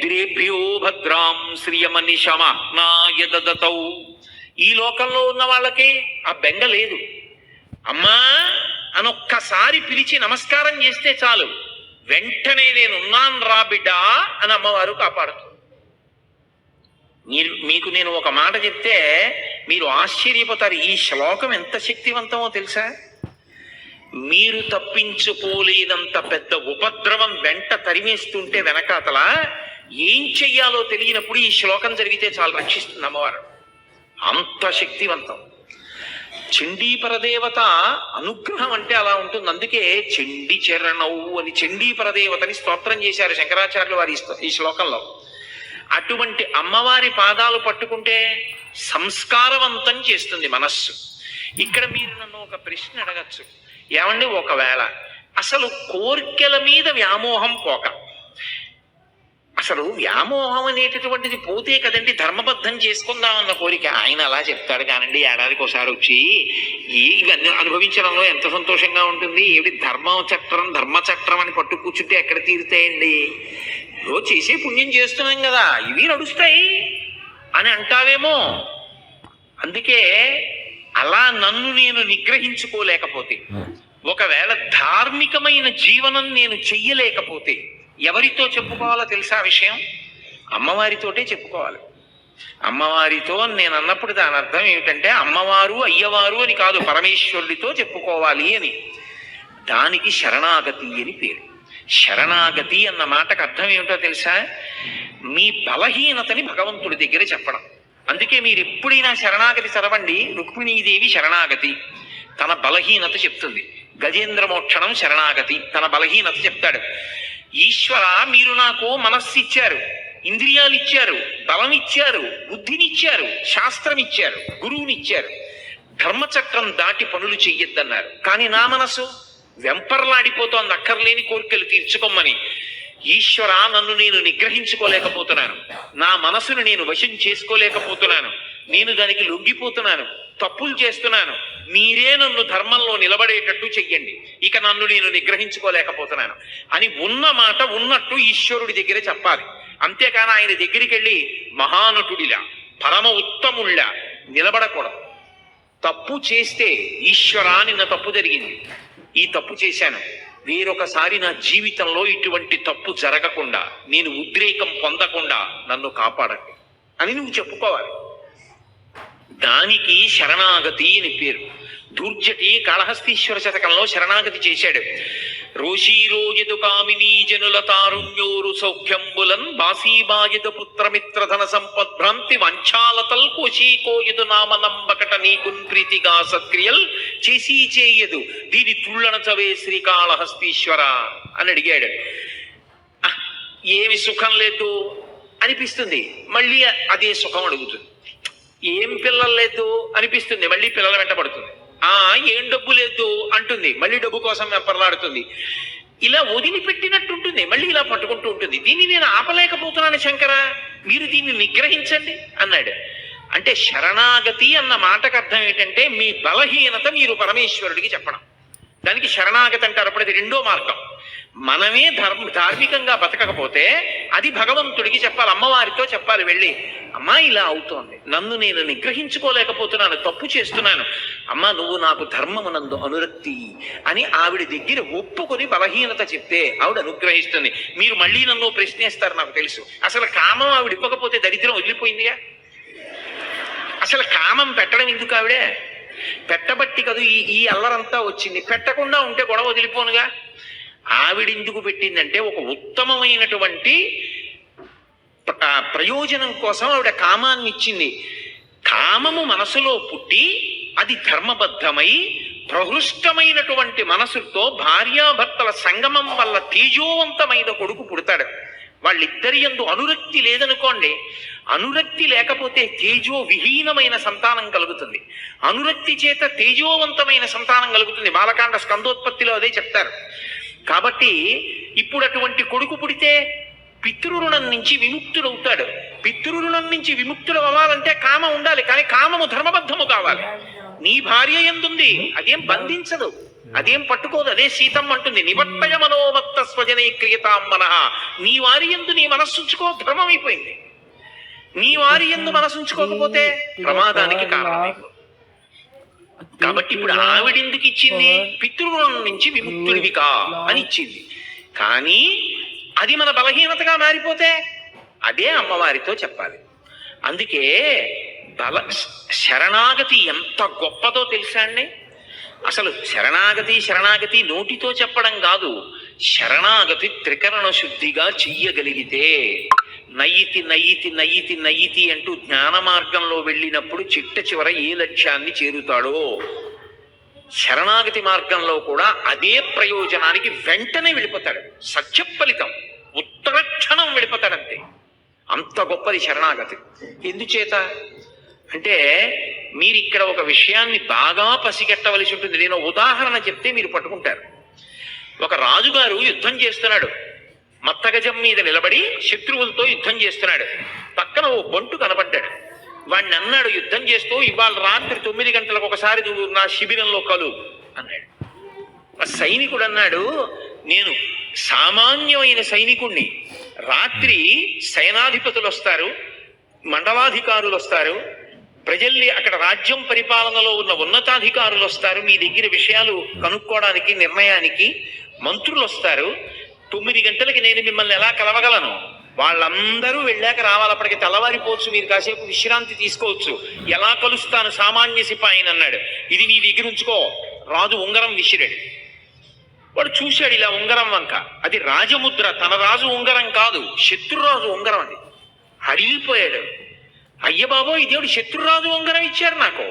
ద్రేభ్యో భద్రాం శ్రియమనిశమాహ్నాయ దదతౌ. ఈ లోకంలో ఉన్న వాళ్ళకి ఆ బెంగ లేదు. అమ్మా అనొక్కసారి పిలిచి నమస్కారం చేస్తే చాలు, వెంటనే నేనున్నాను రా బిడ్డా అని అమ్మవారు కాపాడుతుంది. మీకు నేను ఒక మాట చెప్తే మీరు ఆశ్చర్యపోతారు. ఈ శ్లోకం ఎంత శక్తివంతమో తెలుసా? మీరు తప్పించుకోలేనంత పెద్ద ఉపద్రవం వెంట తరిమేస్తుంటే వెనకాతల ఏం చెయ్యాలో తెలియనప్పుడు ఈ శ్లోకం జరిగితే చాలు, రక్షిస్తుంది అమ్మవారు. అంత శక్తివంతం. చండీపరదేవత అనుగ్రహం అంటే అలా ఉంటుంది. అందుకే చండీ చరణవు అని చండీపరదేవతని స్తోత్రం చేశారు శంకరాచార్యులు వారి ఈ శ్లోకంలో. అటువంటి అమ్మవారి పాదాలు పట్టుకుంటే సంస్కారవంతం చేస్తుంది మనస్సు. ఇక్కడ మీరు నన్ను ఒక ప్రశ్న అడగచ్చు, ఏమండి ఒకవేళ అసలు కోర్కెల మీద వ్యామోహం పోక, అసలు వ్యామోహం అనేటటువంటిది పోతే కదండి ధర్మబద్ధం చేసుకుందామన్న కోరిక. ఆయన అలా చెప్తాడు కానండి, ఏడాదికి ఒకసారి వచ్చి ఇవన్నీ అనుభవించడంలో ఎంత సంతోషంగా ఉంటుంది. ఏమిటి ధర్మచక్రం అని పట్టు కూర్చుంటే ఎక్కడ తీరుతాయండి? రోజు చేసే పుణ్యం చేస్తున్నాం కదా, ఇవి నడుస్తాయి అని అంటావేమో. అందుకే అలా నన్ను నేను నిగ్రహించుకోలేకపోతే, ఒకవేళ ధార్మికమైన జీవనం నేను చెయ్యలేకపోతే ఎవరితో చెప్పుకోవాలో తెలుసా విషయం? అమ్మవారితోటే చెప్పుకోవాలి. అమ్మవారితో నేను అన్నప్పుడు దాని అర్థం ఏమిటంటే అమ్మవారు అయ్యవారు అని కాదు, పరమేశ్వరుడితో చెప్పుకోవాలి అని. దానికి శరణాగతి అని పేరు. శరణాగతి అన్న మాటకు అర్థం ఏమిటో తెలుసా? మీ బలహీనతని భగవంతుడి దగ్గర చెప్పడం. అందుకే మీరు ఎప్పుడైనా శరణాగతి చదవండి. రుక్మిణీదేవి శరణాగతి తన బలహీనత చెప్తుంది. గజేంద్ర మోక్షణం శరణాగతి తన బలహీనత చెప్తాడు. ఈశ్వర, మీరు నాకు మనస్సు ఇచ్చారు, ఇంద్రియాలు ఇచ్చారు, బలం ఇచ్చారు, బుద్ధినిచ్చారు, శాస్త్రం ఇచ్చారు, గురువునిచ్చారు, ధర్మచక్రం దాటి పనులు చెయ్యొద్దన్నారు. కానీ నా మనసు వెంపర్లాడిపోతోంది అక్కర్లేని కోరికలు తీర్చుకోమని. ఈశ్వర, నన్ను నేను నిగ్రహించుకోలేకపోతున్నాను, నా మనసును నేను వశం చేసుకోలేకపోతున్నాను, నేను దానికి లొంగిపోతున్నాను, తప్పులు చేస్తున్నాను, మీరే నన్ను ధర్మంలో నిలబడేటట్టు చెయ్యండి, ఇక నన్ను నేను నిగ్రహించుకోలేకపోతున్నాను అని ఉన్న మాట ఉన్నట్టు ఈశ్వరుడి దగ్గర చెప్పాలి. అంతేకాని ఆయన దగ్గరికి వెళ్ళి మహానటుడిలా పరమ ఉత్తముళ్ళ నిలబడకూడదు. తప్పు చేస్తే ఈశ్వరా నిన్న తప్పు జరిగింది, ఈ తప్పు చేశాను, వేరొకసారి నా జీవితంలో ఇటువంటి తప్పు జరగకుండా, నేను ఉద్రేకం పొందకుండా నన్ను కాపాడండి అని నువ్వు చెప్పుకోవాలి. దానికి శరణాగతి అని పేరు. దుర్జటి కాళహస్తీశ్వర శతకంలో శరణాగతి చేశాడు. రోషీరోయదు కామినీ జనుల తారుణ్యోరు సౌఖ్యంబులన్ బాసీబాయదు పుత్రమిత్రధన సంపద్భ్రాంతి వంచాలతల్ కోశీకోయదు నామనంబకట నీకున్ ప్రీతిగా సత్క్రియల్ చేసీ చేయదు దీని తుళ్ళన చవే శ్రీకాళహస్తీశ్వర అని అడిగాడు. ఏమి సుఖం లేదు అనిపిస్తుంది, మళ్ళీ అదే సుఖం అడుగుతుంది. ఏం పిల్లలు లేదు అనిపిస్తుంది, మళ్ళీ పిల్లల వెంట పడుతుంది. ఏం డబ్బు లేదు అంటుంది, మళ్ళీ డబ్బు కోసం వెంపర్లాడుతుంది. ఇలా వదిలిపెట్టినట్టుంటుంది, మళ్ళీ ఇలా పట్టుకుంటూ ఉంటుంది. దీన్ని నేను ఆపలేకపోతున్నాను శంకర, మీరు దీన్ని నిగ్రహించండి అన్నాడు. అంటే శరణాగతి అన్న మాటకు అర్థం ఏంటంటే మీ బలహీనత మీరు పరమేశ్వరుడికి చెప్పడం. దానికి శరణాగతి అంటారు. అప్పుడు అది రెండో మార్గం. మనమే ధార్మికంగా బతకకపోతే అది భగవంతుడికి చెప్పాలి, అమ్మవారితో చెప్పాలి. వెళ్ళి అమ్మా ఇలా అవుతోంది, నన్ను నేను నిగ్రహించుకోలేకపోతున్నాను, తప్పు చేస్తున్నాను, అమ్మా నువ్వు నాకు ధర్మమునందు అనురక్తి అని ఆవిడ దగ్గర ఒప్పుకొని బలహీనత చెప్తే ఆవిడ అనుగ్రహిస్తుంది. మీరు మళ్ళీ నన్ను ప్రశ్నిస్తారు నాకు తెలుసు. అసలు కామం ఆవిడ ఇవ్వకపోతే దరిద్రం వదిలిపోయిందిగా. అసలు కామం పెట్టడం ఎందుకు? ఆవిడే పెట్టబట్టి కదా ఈ అల్లరంతా వచ్చింది. పెట్టకుండా ఉంటే గొడవ వదిలిపోనుగా. ఆవిడెందుకు పెట్టిందంటే ఒక ఉత్తమమైనటువంటి ప్రయోజనం కోసం ఆవిడ కామాన్ని ఇచ్చింది. కామము మనసులో పుట్టి అది ధర్మబద్ధమై ప్రహృష్టమైనటువంటి మనసుతో భార్యాభర్తల సంగమం వల్ల తేజోవంతమైన కొడుకు పుడతాడు. వాళ్ళిద్దరి యందు అనురక్తి లేదనుకోండి, అనురక్తి లేకపోతే తేజో విహీనమైన సంతానం కలుగుతుంది, అనురక్తి చేత తేజోవంతమైన సంతానం కలుగుతుంది. బాలకాండ స్కందోత్పత్తిలో అదే చెప్తారు. కాబట్టి ఇప్పుడు అటువంటి కొడుకు పుడితే పితృరుణం నుంచి విముక్తుడవుతాడు. పితృరుణం నుంచి విముక్తుడు అవ్వాలంటే కామం ఉండాలి, కానీ కామము ధర్మబద్ధము కావాలి. నీ భార్య ఎందుంది, అదేం బంధించదు. అదేం పట్టుకోదు. అదే సీతమ్మ అంటుంది, నివర్తయ మనోమత్త స్వజనే క్రియతాం మనః. నీ వారి యందు నీ మనస్సుంచుకో, ధర్మమైపోయింది. నీ వారి యందు మనసుంచుకోకపోతే ప్రమాదానికి కారణమైపోతుంది. కాబట్టి ఇప్పుడు ఆవిడెందుకు ఇచ్చింది? పితృరుణం నుంచి విముక్తుడివికా అని ఇచ్చింది. కానీ అది మన బలహీనతగా మారిపోతే అదే అమ్మవారితో చెప్పాలి. అందుకే శరణాగతి ఎంత గొప్పదో తెలుసా అండి? అసలు శరణాగతి నోటితో చెప్పడం కాదు, శరణాగతి త్రికరణ శుద్ధిగా చెయ్యగలిగితే, నయ్యితి అంటూ జ్ఞాన మార్గంలో వెళ్ళినప్పుడు చిట్ట చివర ఏ లక్ష్యాన్ని చేరుతాడో, శరణాగతి మార్గంలో కూడా అదే ప్రయోజనానికి వెంటనే వెళ్ళిపోతాడు. సత్య ఫలితం ఉత్తర క్షణం వెళ్ళిపోతాడంతే. అంత గొప్పది శరణాగతి. ఎందుచేత అంటే మీరు ఇక్కడ ఒక విషయాన్ని బాగా పసిగట్టవలసి ఉంటుంది. నేను ఉదాహరణ చెప్తే మీరు పట్టుకుంటారు. ఒక రాజుగారు యుద్ధం చేస్తున్నాడు, మత్తగజం మీద నిలబడి శత్రువులతో యుద్ధం చేస్తున్నాడు. పక్కన ఓ బంటు కనబడ్డాడు. వాడిని అన్నాడు యుద్ధం చేస్తూ, ఇవాళ రాత్రి 9 గంటలకు ఒకసారి నువ్వు నా శిబిరంలో కలు అన్నాడు. ఆ సైనికుడు అన్నాడు, నేను సామాన్యమైన సైనికుణ్ణి, రాత్రి సేనాధిపతులు వస్తారు, మండలాధికారులు వస్తారు, ప్రజల్ని అక్కడ రాజ్యం పరిపాలనలో ఉన్న ఉన్నతాధికారులు వస్తారు, మీ దగ్గర విషయాలు కనుక్కోవడానికి నిర్ణయానికి మంత్రులు వస్తారు. 9 గంటలకి నేను మిమ్మల్ని ఎలా కలవగలను? వాళ్ళందరూ వెళ్ళాక రావాలప్పటికి తెల్లవారిపోవచ్చు, మీరు కాసేపు విశ్రాంతి తీసుకోవచ్చు. ఎలా కలుస్తాను సామాన్య సిపాయిని అన్నాడు. ఇది నీ దగ్గర ఉంచుకో. రాజు ఉంగరం విసిరాడు. వాడు చూశాడు ఇలా ఉంగరం వంక, అది రాజముద్ర, తన రాజు ఉంగరం కాదు, శత్రురాజు ఉంగరం. అది హడిలిపోయాడు. అయ్య బాబో, ఇదేవిడు శత్రురాజు ఉంగరం ఇచ్చారు నాకు.